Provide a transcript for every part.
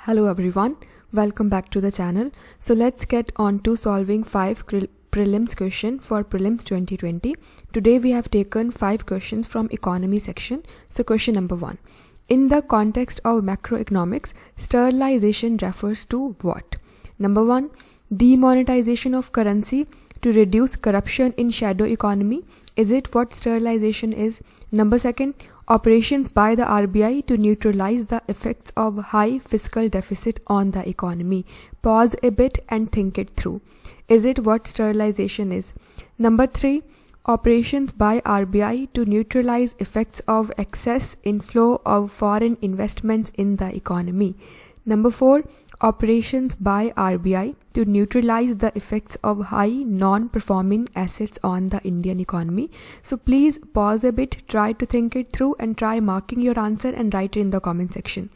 Hello everyone, welcome back to the channel. So let's get on to solving 5 prelims question for prelims 2020. Today we have taken 5 questions from economy section. So question number 1. In the context of macroeconomics, sterilization refers to what? Number 1. Demonetization of currency to reduce corruption in shadow economy. Is it what sterilization is? Number 2. Operations by the RBI to neutralize the effects of high fiscal deficit on the economy. Pause a bit and think it through. Is it what sterilization is? Number 3. Operations by RBI to neutralize effects of excess inflow of foreign investments in the economy. Number 4. Operations by RBI to neutralize the effects of high non-performing assets on the Indian economy. So please pause a bit, try to think it through and try marking your answer and write it in the comment section.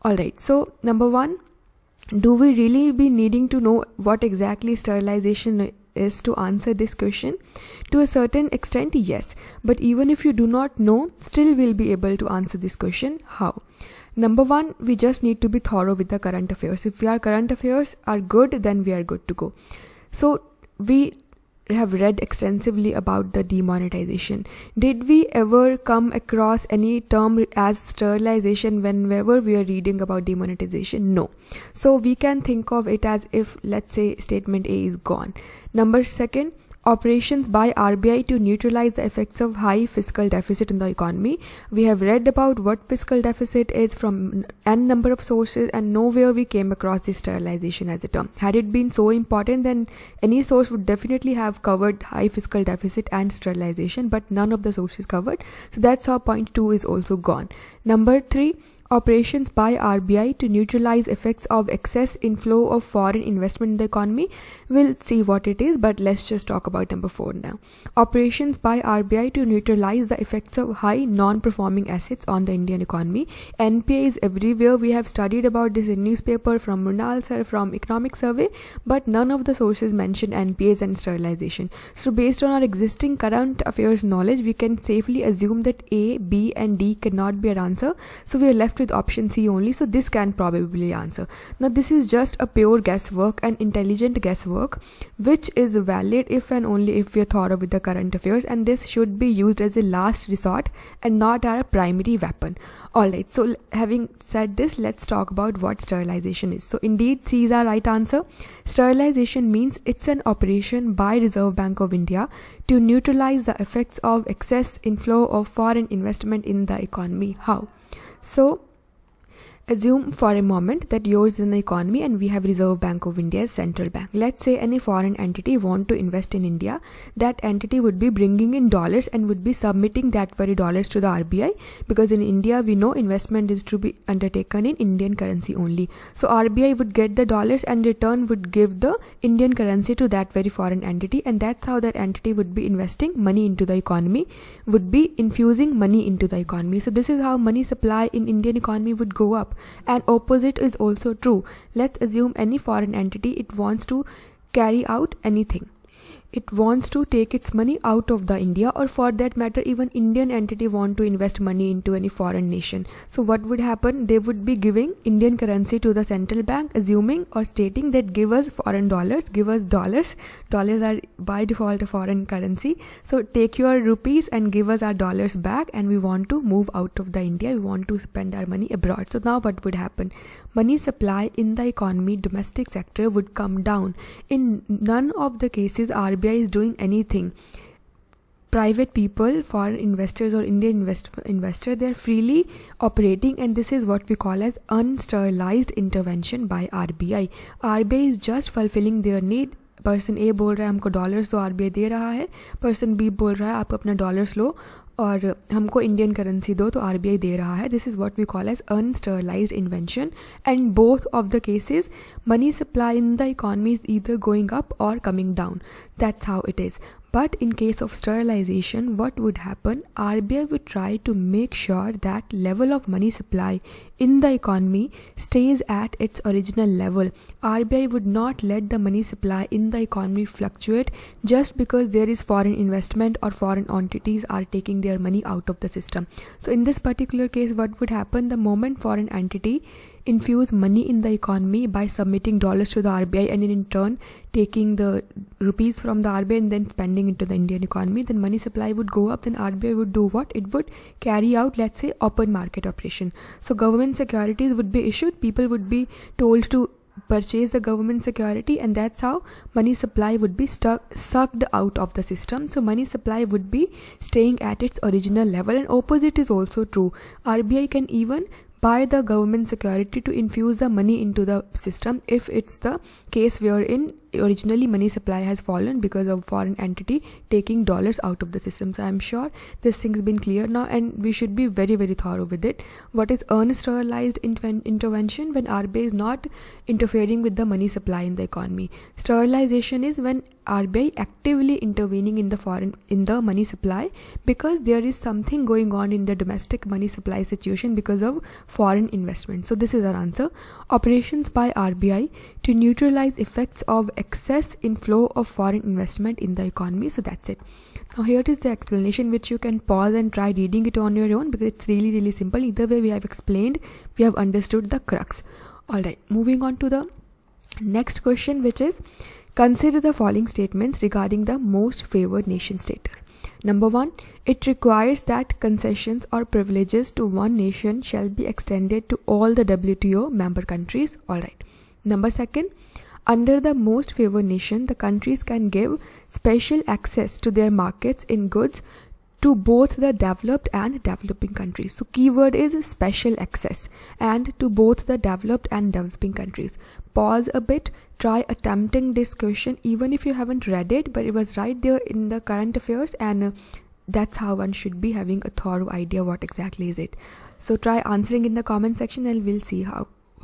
Alright, so number 1, do we really be needing to know what exactly sterilization is to answer this question? To a certain extent, yes. But even if you do not know, still we'll be able to answer this question. How? Number 1, we just need to be thorough with the current affairs. If our current affairs are good, then we are good to go. So we have read extensively about the demonetization. Did we ever come across any term as sterilization whenever we are reading about demonetization? No. So we can think of it as if, let's say, statement A is gone. Number 2, operations by RBI to neutralize the effects of high fiscal deficit in the economy. We have read about what fiscal deficit is from n number of sources and nowhere we came across this sterilization as a term. Had it been so important, then any source would definitely have covered high fiscal deficit and sterilization, but none of the sources covered. So that's how point 2 is also gone. Number 3, operations by RBI to neutralize effects of excess inflow of foreign investment in the economy. We'll see what it is, but let's just talk about number 4 now. Operations by RBI to neutralize the effects of high non-performing assets on the Indian economy. NPA is everywhere. We have studied about this in newspaper, from Mrunal sir, from economic survey, but none of the sources mention NPAs and sterilization. So based on our existing current affairs knowledge, we can safely assume that A, B and D cannot be our answer. So we are left with option C only, so this can probably answer. Now this is just a pure guesswork and intelligent guesswork, which is valid if and only if we are thorough with the current affairs, and this should be used as a last resort and not our primary weapon. Alright, so having said this, let's talk about what sterilization is. So indeed C is our right answer. Sterilization means it's an operation by Reserve Bank of India to neutralize the effects of excess inflow of foreign investment in the economy. How? So assume for a moment that yours is an economy and we have Reserve Bank of India as central bank. Let's say any foreign entity want to invest in India. That entity would be bringing in dollars and would be submitting that very dollars to the RBI, because in India we know investment is to be undertaken in Indian currency only. So RBI would get the dollars and return would give the Indian currency to that very foreign entity, and that's how that entity would be investing money into the economy, would be infusing money into the economy. So this is how money supply in Indian economy would go up. And opposite is also true. Let's assume any foreign entity, it wants to carry out anything. It wants to take its money out of the India, or for that matter even Indian entity want to invest money into any foreign nation. So what would happen? They would be giving Indian currency to the central bank, assuming or stating that give us foreign dollars, give us dollars. Dollars are by default a foreign currency. So take your rupees and give us our dollars back, and we want to move out of the India. We want to spend our money abroad. So now what would happen? Money supply in the economy, domestic sector would come down. In none of the cases RBI is doing anything. Private people, foreign investors or Indian investor, they are freely operating, and this is what we call as unsterilized intervention by RBI. RBI is just fulfilling their need. Person A बोल रहा है हमको dollars तो RBI दे रहा है, person B बोल रहा है आप अपना डॉलर्स लो और हमको इंडियन करेंसी दो तो आरबीआई दे रहा है. This is what we call as unsterilized invention, and both of the cases money supply in the economy is either going up or coming down. That's how it is. But in case of sterilization, what would happen? RBI would try to make sure that level of money supply in the economy stays at its original level. RBI would not let the money supply in the economy fluctuate just because there is foreign investment or foreign entities are taking their money out of the system. So in this particular case, what would happen? The moment foreign entity infuse money in the economy by submitting dollars to the RBI and in turn taking the rupees from the RBI and then spending into the Indian economy, then money supply would go up. Then RBI would do what? It would carry out, let's say, open market operation. So government securities would be issued, people would be told to purchase the government security, and that's how money supply would be sucked out of the system. So money supply would be staying at its original level, and opposite is also true. RBI can even buy the government security to infuse the money into the system if it's the case wherein originally money supply has fallen because of foreign entity taking dollars out of the system. So I'm sure this thing's been clear now, and we should be very, very thorough with it. What is unsterilized intervention? When RBI is not interfering with the money supply in the economy. Sterilization is when RBI actively intervening in the money supply because there is something going on in the domestic money supply situation because of foreign investment. So this is our answer. Operations by RBI to neutralize effects of excess inflow of foreign investment in the economy. So that's it. Now here is the explanation, which you can pause and try reading it on your own because it's really, really simple. Either way, we have explained, we have understood the crux. Alright, moving on to the next question, which is consider the following statements regarding the most favored nation status. Number 1, it requires that concessions or privileges to one nation shall be extended to all the WTO member countries. Alright. Number 2, under the most favored nation, the countries can give special access to their markets in goods to both the developed and developing countries. So keyword is special access, and to both the developed and developing countries. Pause a bit, try attempting this question even if you haven't read it, but it was right there in the current affairs, and that's how one should be having a thorough idea what exactly is it. So try answering in the comment section and we'll see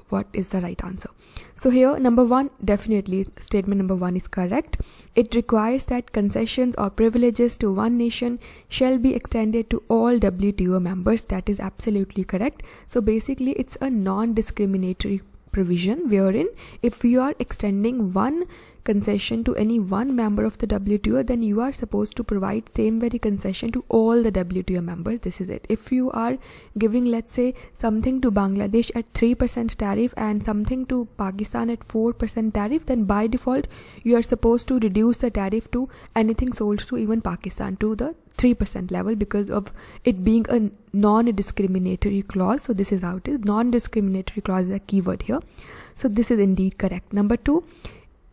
what is the right answer. So here, number 1, definitely statement number 1 is correct. It requires that concessions or privileges to one nation shall be extended to all WTO members. That is absolutely correct. So basically it's a non-discriminatory provision wherein if you are extending one concession to any one member of the WTO, then you are supposed to provide same very concession to all the WTO members. This is it. If you are giving, let's say, something to Bangladesh at 3% tariff and something to Pakistan at 4% tariff, then by default you are supposed to reduce the tariff to anything sold to even Pakistan to the 3% level because of it being a non-discriminatory clause. So this is how it is. Non-discriminatory clause is a keyword here. So this is indeed correct. Number 2,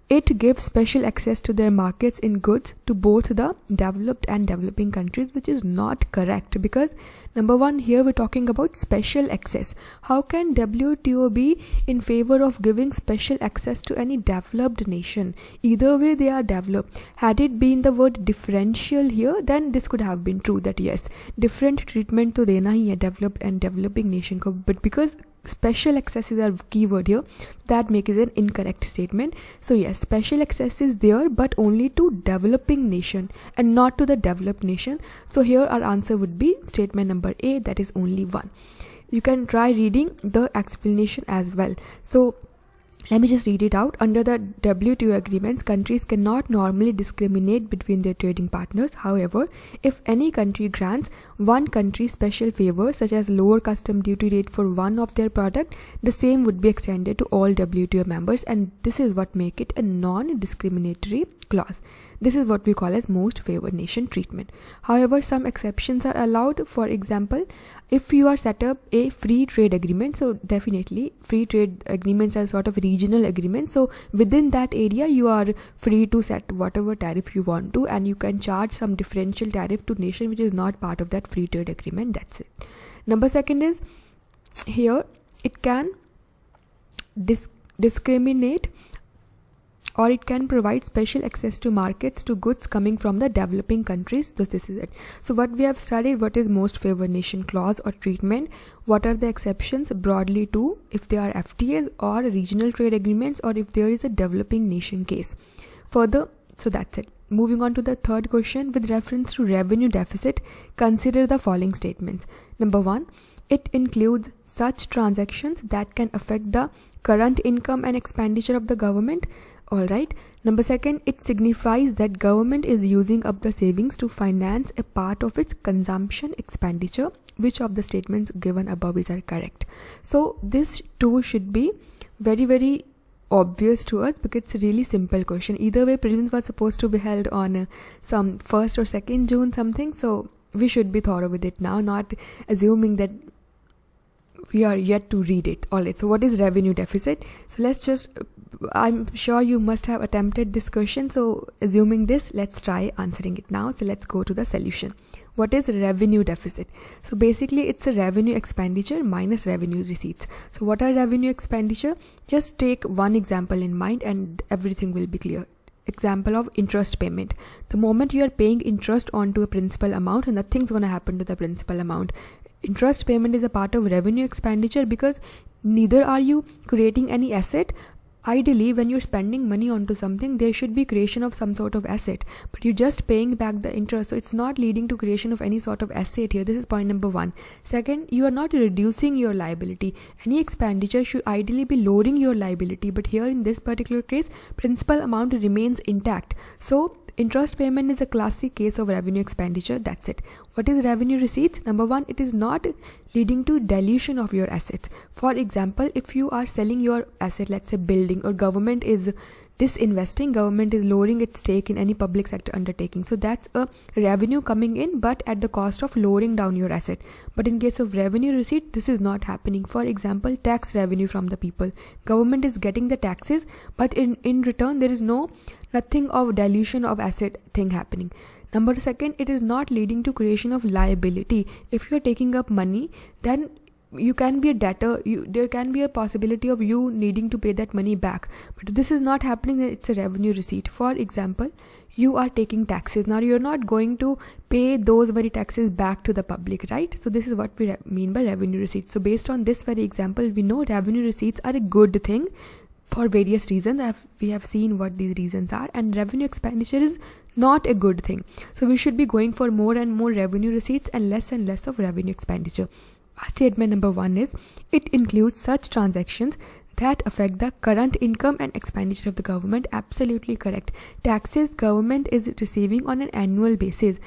it gives special access to their markets in goods to both the developed and developing countries, which is not correct because number 1, here we're talking about special access. How can WTO be in favor of giving special access to any developed nation? Either way they are developed. Had it been the word differential here, then this could have been true that yes, different treatment to dena hi hai developed and developing nation ko, but because special access is a keyword here, that makes it an incorrect statement. So yes, special access is there but only to developing nation and not to the developed nation. So here our answer would be statement number A, that is only 1. You can try reading the explanation as well. So let me just read it out. Under the WTO agreements, countries cannot normally discriminate between their trading partners. However, if any country grants one country special favor, such as lower custom duty rate for one of their product, the same would be extended to all WTO members, and this is what make it a non-discriminatory clause. This is what we call as most favored nation treatment. However, some exceptions are allowed. For example, if you are set up a free trade agreement, so definitely free trade agreements are sort of regional agreements. So within that area, you are free to set whatever tariff you want to, and you can charge some differential tariff to nation which is not part of that free trade agreement. That's it. Number 2 is here it can discriminate, or it can provide special access to markets to goods coming from the developing countries. So this is it. So what we have studied, what is most favored nation clause or treatment, what are the exceptions broadly to if they are FTAs or regional trade agreements, or if there is a developing nation case. Further, so that's it. Moving on to the third question, with reference to revenue deficit, consider the following statements. Number 1, it includes such transactions that can affect the current income and expenditure of the government. Alright. Number 2, it signifies that government is using up the savings to finance a part of its consumption expenditure. which of the statements given above is are correct. So this too should be very obvious to us because it's a really simple question. Either way, prelims was supposed to be held on some 1st or 2nd June something, so we should be thorough with it now, not assuming that we are yet to read it. Alright, so what is revenue deficit? So let's just, I'm sure you must have attempted this question, so assuming this, let's try answering it now. So let's go to the solution. What is revenue deficit? So basically it's a revenue expenditure minus revenue receipts. So what are revenue expenditure? Just take one example in mind and everything will be clear. Example of interest payment. The moment you are paying interest onto a principal amount, nothing's going to happen to the principal amount. Interest payment is a part of revenue expenditure because neither are you creating any asset. Ideally, when you're spending money onto something, there should be creation of some sort of asset, but you're just paying back the interest, so it's not leading to creation of any sort of asset here. This is point number one. Second, you are not reducing your liability. Any expenditure should ideally be lowering your liability, but here in this particular case, principal amount remains intact. So interest payment is a classic case of revenue expenditure. That's it. What is revenue receipts? Number one, it is not leading to dilution of your assets. For example, if you are selling your asset, let's say building, or government is disinvesting, government is lowering its stake in any public sector undertaking. So that's a revenue coming in, but at the cost of lowering down your asset. But in case of revenue receipt, this is not happening. For example, tax revenue from the people. Government is getting the taxes, but in return, there is nothing of dilution of asset thing happening. Number second, it is not leading to creation of liability. If you are taking up money, then you can be a debtor. There can be a possibility of you needing to pay that money back, but this is not happening. It's a revenue receipt. For example, you are taking taxes. Now you're not going to pay those very taxes back to the public, right? So this is what we mean by revenue receipt. So based on this very example, we know revenue receipts are a good thing for various reasons. We have seen what these reasons are, and revenue expenditure is not a good thing. So we should be going for more and more revenue receipts and less of revenue expenditure. Statement number one is, it includes such transactions that affect the current income and expenditure of the government. Absolutely correct. Taxes government is receiving on an annual basis,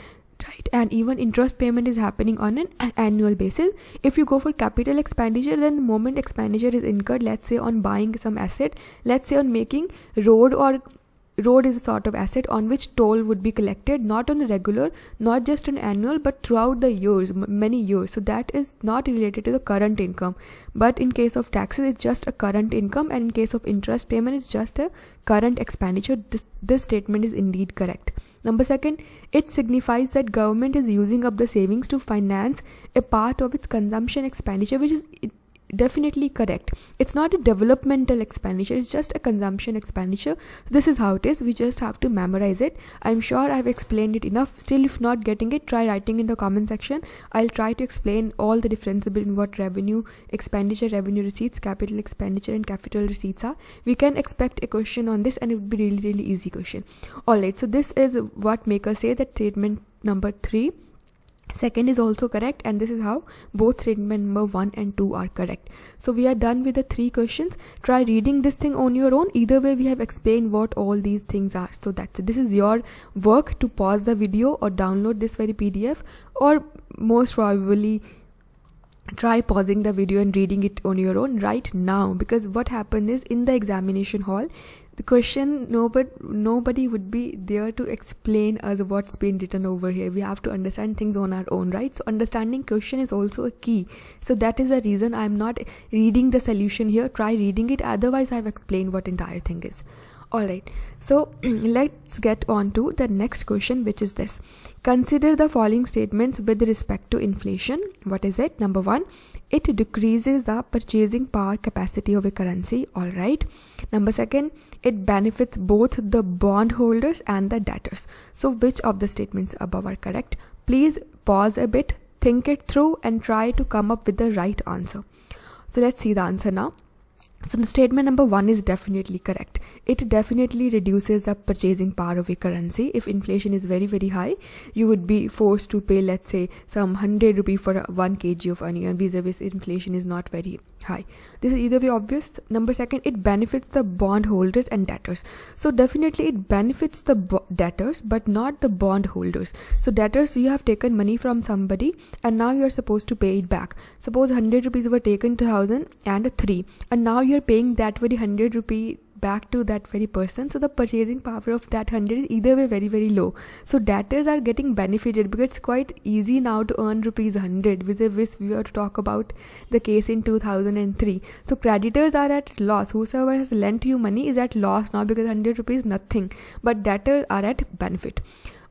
right? And even interest payment is happening on an annual basis. If you go for capital expenditure, then the moment expenditure is incurred, let's say on buying some asset, let's say on making road is a sort of asset on which toll would be collected, not on a regular, not just on annual, but throughout the years, many years. So that is not related to the current income. But in case of taxes, it's just a current income, and in case of interest payment, it's just a current expenditure. This statement is indeed correct. Number second, it signifies that government is using up the savings to finance a part of its consumption expenditure, which is definitely correct. It's not a developmental expenditure, it's just a consumption expenditure. This is how it is. We just have to memorize it. I'm sure I've explained it enough. Still, if not getting it, try writing in the comment section. I'll try to explain all the differences between what revenue expenditure, revenue receipts, capital expenditure and capital receipts are. We can expect a question on this, and it would be really easy question. Alright, so this is what make us say that statement number 3 second is also correct, and this is how both statement number 1 and 2 are correct. So we are done with the 3 questions. Try reading this thing on your own. Either way, we have explained what all these things are. So that's it. This is your work to pause the video or download this very PDF, or most probably try pausing the video and reading it on your own right now, because what happened is, in the examination hall, the question, nobody would be there to explain us what's been written over here. We have to understand things on our own, right? So understanding question is also a key. So that is the reason I'm not reading the solution here. Try reading it. Otherwise, I've explained what entire thing is. Alright, so let's get on to the next question, which is this. Consider the following statements with respect to inflation. What is it? Number 1, it decreases the purchasing power capacity of a currency. Alright. Number 2, it benefits both the bondholders and the debtors. So which of the statements above are correct? Please pause a bit, think it through, and try to come up with the right answer. So let's see the answer now. So the statement number 1 is definitely correct. It definitely reduces the purchasing power of a currency. If inflation is very high, you would be forced to pay, let's say, some 100 rupee for 1 kg of onion. Vis-a-vis inflation is not very high. This is either way obvious. Number second, it benefits the bondholders and debtors. So definitely it benefits the debtors but not the bondholders. So debtors, you have taken money from somebody and now you are supposed to pay it back. Suppose 100 rupees were taken 2003 and now you are paying that very 100 rupee back to that very person. So the purchasing power of that 100 is either way very, very low. So debtors are getting benefited because it's quite easy now to earn rupees 100 vis-a-vis we were to talk about the case in 2003. So creditors are at loss. Whosoever has lent you money is at loss now because 100 rupees nothing, but debtors are at benefit.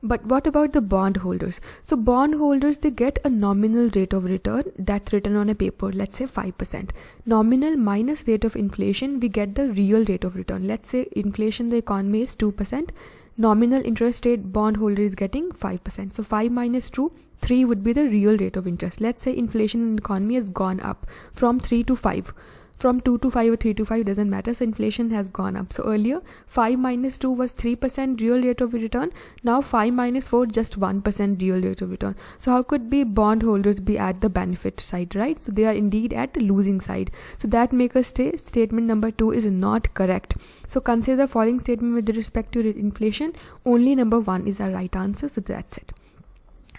But what about the bondholders? So bondholders, they get a nominal rate of return that's written on a paper, let's say 5%. Nominal minus rate of inflation, we get the real rate of return. Let's say inflation in the economy is 2%. Nominal interest rate bondholder is getting 5%. So 5 minus 2, 3 would be the real rate of interest. Let's say inflation in the economy has gone up from 3 to 5. From 2 to 5 or 3 to 5 doesn't matter. So inflation has gone up. So earlier 5 minus 2 was 3% real rate of return. Now 5 minus 4 just 1% real rate of return. So how could be bondholders be at the benefit side, right? So they are indeed at the losing side. So that makes us say statement number 2 is not correct. So consider the following statement with respect to inflation. Only number 1 is our right answer. So that's it.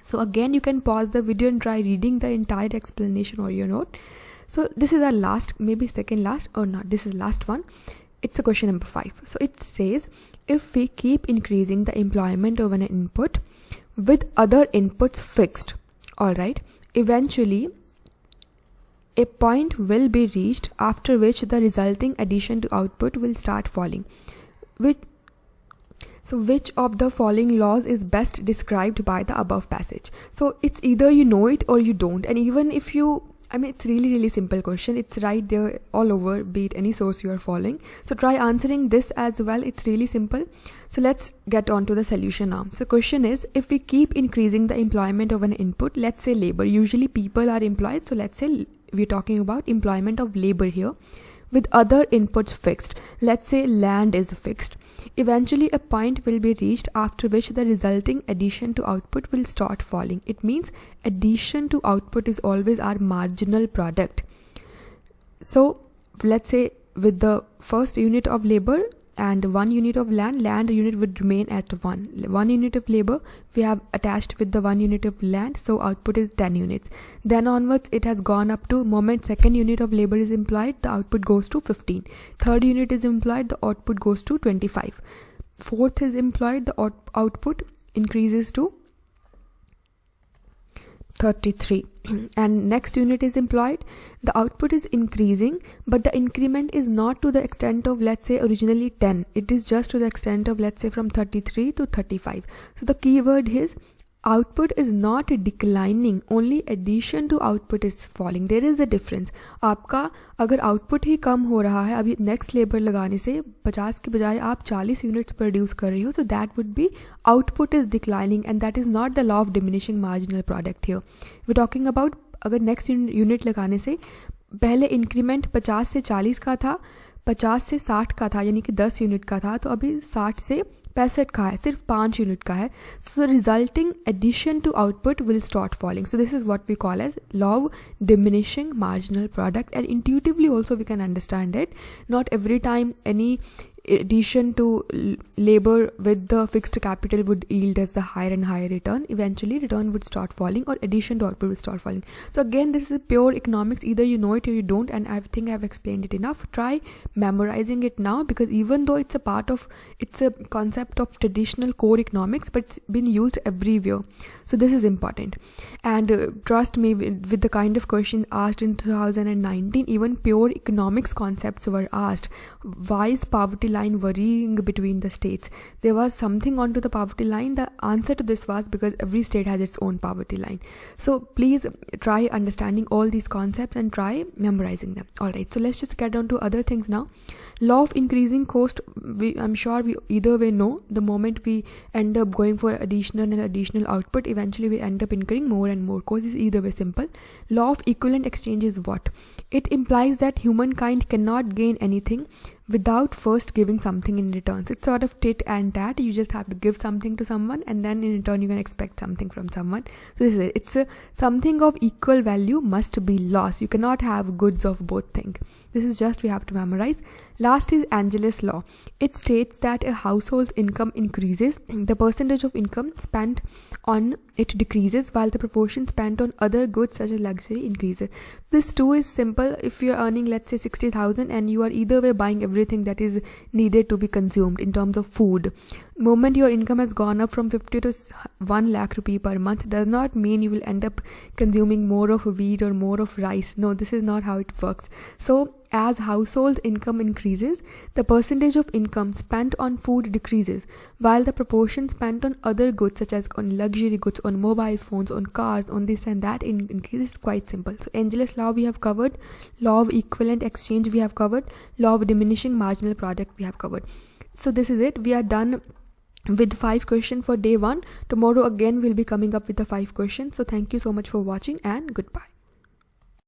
So again, you can pause the video and try reading the entire explanation or your note. So this is our last, maybe second last or not, this is last one. It's a question number 5. So it says, if we keep increasing the employment of an input with other inputs fixed, all right, eventually a point will be reached after which the resulting addition to output will start falling. Which of the following laws is best described by the above passage? So it's either you know it or you don't. And even if you, it's really simple question. It's right there all over, be it any source you are following. So try answering this as well. It's really simple. So let's get on to the solution now. So question is, if we keep increasing the employment of an input, let's say labor, usually people are employed. So let's say we're talking about employment of labor here, with other inputs fixed. Let's say land is fixed. Eventually a point will be reached after which the resulting addition to output will start falling. It means addition to output is always our marginal product. So let's say with the first unit of labor and 1 unit of land unit would remain at 1 unit of labor we have attached with the 1 unit of land, so output is 10 units. Then onwards it has gone up to moment second unit of labor is employed, the output goes to 15. Third unit is employed, the output goes to 25. Fourth is employed, the output increases to 33. And next unit is employed, the output is increasing, but the increment is not to the extent of, let's say, originally 10. It is just to the extent of, let's say, from 33 to 35. So the key word is output is not declining, only addition to output is falling. There is a difference. आपका अगर output ही कम हो रहा है, अभी next labor लगाने से 50 के बजाय आप 40 units produce कर रही हो, so that would be output is declining, and that is not the law of diminishing marginal product here. We're talking about अगर next unit लगाने से पहले increment 50 से 40 का था, 50 से 60 का था, यानी कि 10 यूनिट का था, तो अभी 60 से 65 का है, सिर्फ 5 यूनिट का है. So resulting addition to output will start falling. So this is what we call as law of diminishing marginal product, and intuitively also we can understand it. Not every time any addition to labor with the fixed capital would yield as the higher and higher return. Eventually return would start falling, or addition to output will start falling. So again, this is pure economics. Either you know it or you don't, and I think I've explained it enough. Try memorizing it now, because even though it's a concept of traditional core economics, but it's been used everywhere. So this is important. And trust me, with the kind of question asked in 2019, even pure economics concepts were asked. Why is poverty line varying between the states? There was something onto the poverty line. The answer to this was because every state has its own poverty line. So please try understanding all these concepts and try memorizing them. Alright, so let's just get on to other things now. Law of increasing cost, I'm sure we either way know. The moment we end up going for additional output, eventually we end up incurring more and more cost. Is either way simple. Law of equivalent exchange is what? It implies that humankind cannot gain anything without first giving something in return. So it's sort of tit and tat. You just have to give something to someone, and then in return you can expect something from someone. So this is it. It's something of equal value must be lost. You cannot have goods of both things. This is just we have to memorize. Last is Angelus law. It states that a household's income increases, the percentage of income spent on it decreases, while the proportion spent on other goods such as luxury increases. This too is simple. If you're earning, let's say 60,000, and you are either way buying everything that is needed to be consumed in terms of food, moment your income has gone up from 50 to 1 lakh rupee per month does not mean you will end up consuming more of wheat or more of rice. No, this is not how it works. So as household income increases, the percentage of income spent on food decreases, while the proportion spent on other goods such as on luxury goods, on mobile phones, on cars, on this and that increases. Quite simple. So Angelus law we have covered, law of equivalent exchange we have covered, law of diminishing marginal product we have covered. So this is it. We are done with 5 questions for day 1. Tomorrow again we'll be coming up with the 5 questions. So thank you so much for watching, and goodbye.